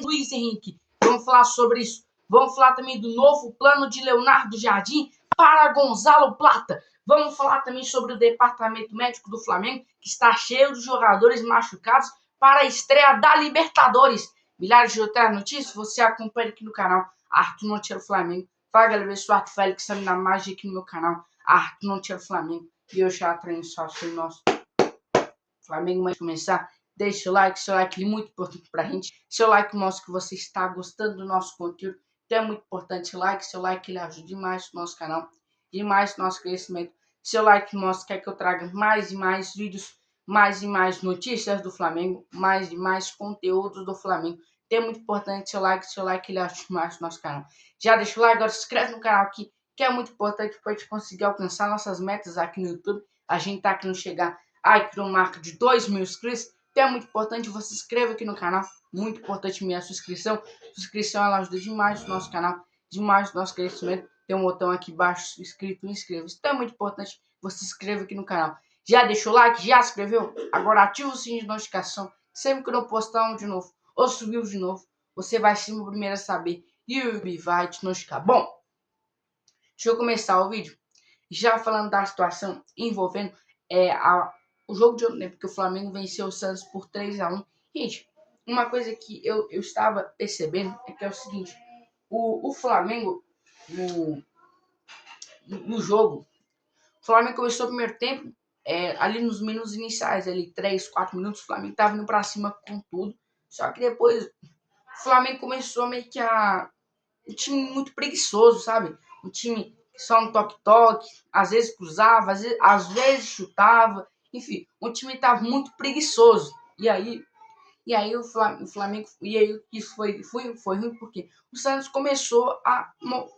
Luiz Henrique. Vamos falar sobre isso. Vamos falar também do novo plano de Leonardo Jardim para Gonzalo Plata. Vamos falar também sobre o departamento médico do Flamengo, que está cheio de jogadores machucados para a estreia da Libertadores. Milhares de outras notícias, você acompanha aqui no canal Arthur Monteiro Flamengo. Fala galera, eu sou Arthur Félix, está na mágica aqui no meu canal Arthur Monteiro Flamengo. E eu já treino só sobre o nosso Flamengo. Mas começar, deixa o like, seu like é muito importante pra gente. Seu like mostra que você está gostando do nosso conteúdo. Então é muito importante seu like ele ajuda demais o nosso canal, demais o nosso crescimento. Seu like mostra que é que eu traga mais e mais vídeos, mais e mais notícias do Flamengo, mais e mais conteúdos do Flamengo. Então é muito importante seu like ele ajuda demais o nosso canal. Já deixa o like, agora se inscreve no canal aqui, que é muito importante para a gente conseguir alcançar nossas metas aqui no YouTube. A gente tá querendo chegar criou uma marca de 2.000 inscritos. Então é muito importante você se inscreva aqui no canal. Muito importante minha sua inscrição. Sua inscrição ela ajuda demais o nosso canal, demais o nosso crescimento. Tem um botão aqui embaixo escrito inscreva-se. Então é muito importante você se inscreva aqui no canal. Já deixou o like? Já se inscreveu? Agora ativa o sininho de notificação. Sempre que eu postar um de novo ou subir um de novo, você vai ser o primeiro a saber e o YouTube vai te notificar. Bom, deixa eu começar o vídeo já falando da situação envolvendo o jogo de ontem, né? Porque o Flamengo venceu o Santos por 3-1. Gente, uma coisa que eu estava percebendo é que é o seguinte: o Flamengo no jogo, o Flamengo começou o primeiro tempo ali nos minutos iniciais, ali 3, 4 minutos, o Flamengo estava indo para cima com tudo. Só que depois o Flamengo começou meio que um time muito preguiçoso, sabe? Um time só um toque-toque, às vezes cruzava, às vezes chutava, enfim, o time estava muito preguiçoso. E aí o Flamengo, e aí isso foi ruim porque o Santos começou a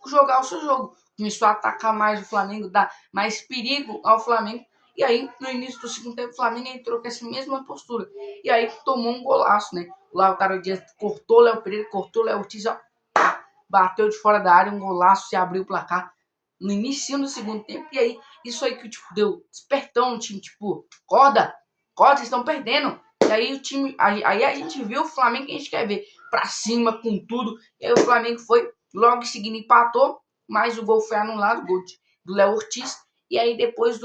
jogar o seu jogo, começou a atacar mais o Flamengo, dar mais perigo ao Flamengo. E aí, no início do segundo tempo, o Flamengo entrou com essa mesma postura. E aí tomou um golaço, né? O Lautaro Dias cortou o Léo Pereira, cortou o Léo Ortiz, ó, bateu de fora da área, um golaço, se abriu o placar no início do segundo tempo. E aí, isso aí que tipo, deu despertão no time, tipo, acorda, vocês estão perdendo. E aí o time, aí a gente viu o Flamengo que a gente quer ver, pra cima com tudo. E aí o Flamengo foi, logo em seguida empatou, mas o gol foi anulado, o gol do Léo Ortiz. E aí depois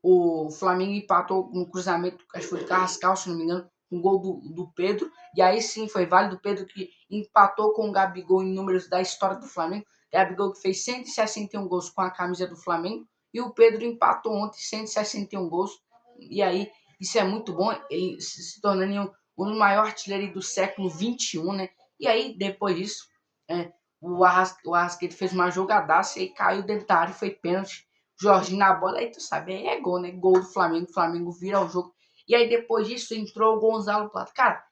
o Flamengo empatou no cruzamento, acho que foi do Carrascal, se não me engano, um gol do Pedro. E aí sim foi válido, o Pedro que empatou com o Gabigol em números da história do Flamengo. Gabigol que fez 161 gols com a camisa do Flamengo. E o Pedro empatou ontem 161 gols. E aí, isso é muito bom. Ele se tornando o maior artilheiro do século XXI, né? E aí, depois disso, o Arrascaeta fez uma jogadaça e aí caiu dentro da área e foi pênalti. Jorginho na bola, aí tu sabe, aí é gol, né? Gol do Flamengo, o Flamengo vira o jogo. E aí depois disso entrou o Gonzalo Plata. Cara,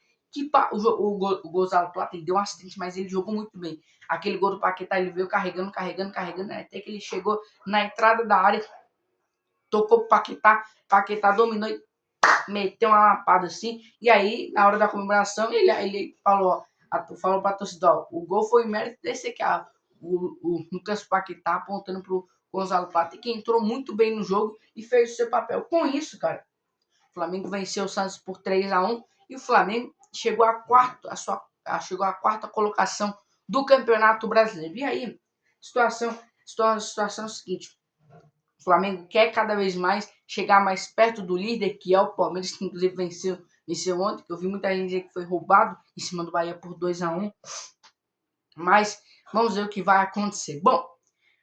o Gonzalo Plata ele deu um acidente, mas ele jogou muito bem. Aquele gol do Paquetá, ele veio carregando, né? Até que ele chegou na entrada da área, tocou pro Paquetá dominou e meteu uma lapada assim. E aí, na hora da comemoração, ele falou pra torcida, ó, o gol foi mérito desse aqui, ó, o Lucas Paquetá apontando pro Gonzalo Plata, que entrou muito bem no jogo e fez o seu papel. Com isso, cara, o Flamengo venceu o Santos por 3-1 e o Flamengo chegou à quarta colocação do Campeonato Brasileiro. E aí, situação é a seguinte: o Flamengo quer cada vez mais chegar mais perto do líder, que é o Palmeiras, que inclusive venceu ontem, que eu vi muita gente dizer que foi roubado em cima do Bahia por 2-1. Mas vamos ver o que vai acontecer. Bom,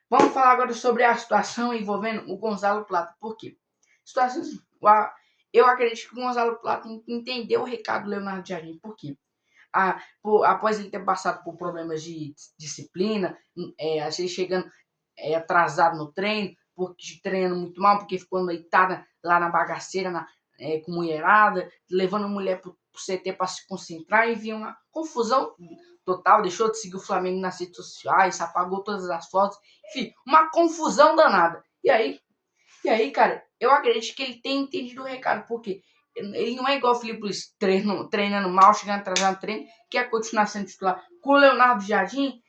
vamos falar agora sobre a situação envolvendo o Gonzalo Plata. Por quê? Eu acredito que o Gonzalo Plata entendeu o recado do Leonardo Jardim. Por quê? Após ele ter passado por problemas de disciplina, às vezes chegando atrasado no treino, porque treinando muito mal, porque ficou noitada lá na bagaceira, com mulherada, levando a mulher pro CT para se concentrar, e vinha uma confusão total, deixou de seguir o Flamengo nas redes sociais, apagou todas as fotos, enfim, uma confusão danada. E aí, cara, eu acredito que ele tem entendido o recado, porque ele não é igual o Felipe Luiz, treinando mal, chegando atrasado no treino, quer continuar sendo titular. Com o Leonardo Jardim,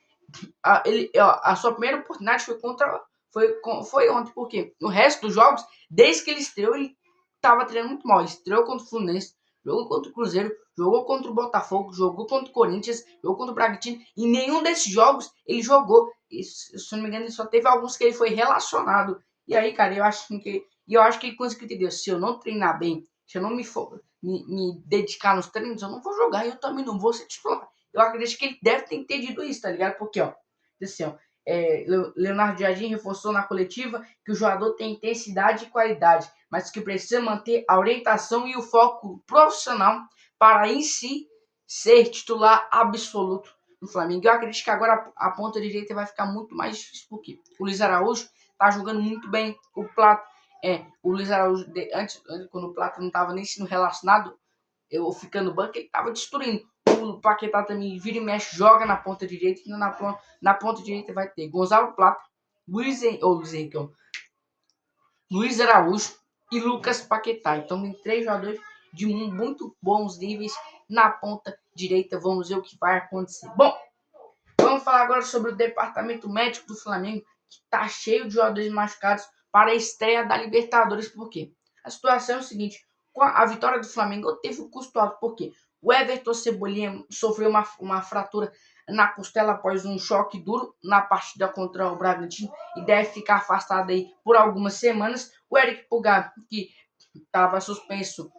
a sua primeira oportunidade foi ontem, porque no resto dos jogos, desde que ele estreou, ele estava treinando muito mal. Ele estreou contra o Fluminense, jogou contra o Cruzeiro, jogou contra o Botafogo, jogou contra o Corinthians, jogou contra o Bragantino, e nenhum desses jogos ele jogou. E, se eu não me engano, ele só teve alguns que ele foi relacionado. E aí, cara, eu acho que ele conseguiu entender. Se eu não treinar bem, se eu não me dedicar nos treinos, eu não vou jogar e eu também não vou ser titular. Eu acredito que ele deve ter entendido isso, tá ligado? Porque, ó, assim, ó, Leonardo Jardim reforçou na coletiva que o jogador tem intensidade e qualidade, mas que precisa manter a orientação e o foco profissional para em si ser titular absoluto no Flamengo. Eu acredito que agora a ponta direita vai ficar muito mais difícil, porque o Luiz Araújo tá jogando muito bem, o Luiz Araújo, antes, quando o Plata não estava nem sendo relacionado, eu ficando no banco, ele estava destruindo. O Paquetá também vira e mexe, joga na ponta direita, e na ponta direita vai ter Gonzalo Plata, Luiz Araújo e Lucas Paquetá. Então tem 3 jogadores de muito bons níveis na ponta direita. Vamos ver o que vai acontecer. Bom, vamos falar agora sobre o departamento médico do Flamengo, que está cheio de jogadores machucados para a estreia da Libertadores. Por quê? A situação é o seguinte: com a vitória do Flamengo teve um custo alto. Por quê? O Everton Cebolinha sofreu uma fratura na costela após um choque duro na partida contra o Bragantino e deve ficar afastado aí por algumas semanas. O Eric Pulgar, que estava suspenso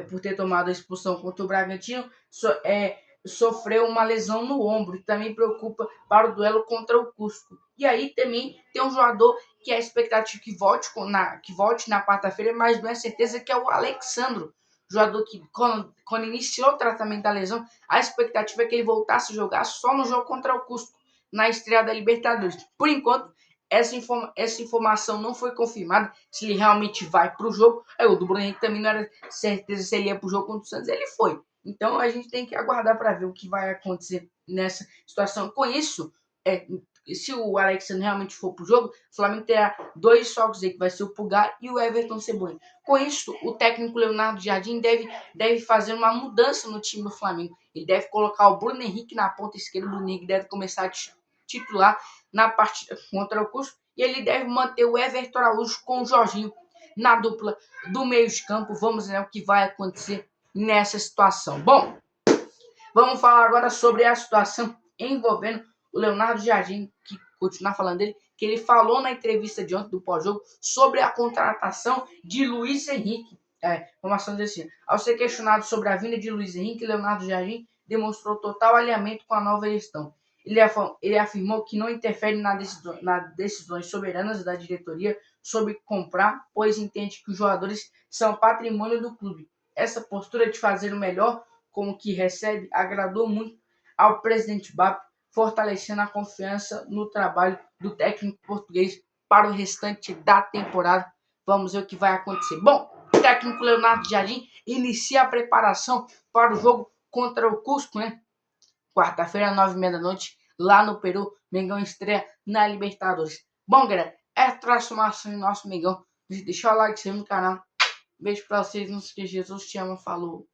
por ter tomado a expulsão contra o Bragantino, sofreu uma lesão no ombro e também preocupa para o duelo contra o Cusco. E aí também tem um jogador que é a expectativa que volte na quarta-feira, mas não é certeza, que é o Alexandro. Jogador que, quando iniciou o tratamento da lesão, a expectativa é que ele voltasse a jogar só no jogo contra o Cusco, na estreia da Libertadores. Por enquanto, essa informação não foi confirmada, se ele realmente vai para o jogo. O do Bruno Henrique também não era certeza se ele ia para o jogo contra o Santos, ele foi. Então a gente tem que aguardar para ver o que vai acontecer nessa situação. Com isso, se o Alexandre realmente for para o jogo, o Flamengo terá 2 socos aí, que vai ser o Pulgar e o Everton Cebolinha. Com isso, o técnico Leonardo Jardim deve fazer uma mudança no time do Flamengo. Ele deve colocar o Bruno Henrique na ponta esquerda. O Bruno Henrique deve começar a titular na partida contra o Cusco, e ele deve manter o Everton Araújo com o Jorginho na dupla do meio de campo. Vamos ver o que vai acontecer nessa situação. Bom, vamos falar agora sobre a situação envolvendo o Leonardo Jardim, que continuar falando dele, que ele falou na entrevista de ontem do pós-jogo sobre a contratação de Luiz Henrique. Informação assim: ao ser questionado sobre a vinda de Luiz Henrique, Leonardo Jardim demonstrou total alinhamento com a nova gestão. Ele afirmou que não interfere nas decisões soberanas da diretoria sobre comprar, pois entende que os jogadores são patrimônio do clube. Essa postura de fazer o melhor com o que recebe agradou muito ao presidente BAP, fortalecendo a confiança no trabalho do técnico português para o restante da temporada. Vamos ver o que vai acontecer. Bom, o técnico Leonardo Jardim inicia a preparação para o jogo contra o Cusco, né? Quarta-feira, 9h30 da noite, lá no Peru. Mengão estreia na Libertadores. Bom, galera, é a transformação em nosso Mengão. Deixa o like, se inscreve no canal. Beijo pra vocês, não se esqueça, Jesus te ama, falou.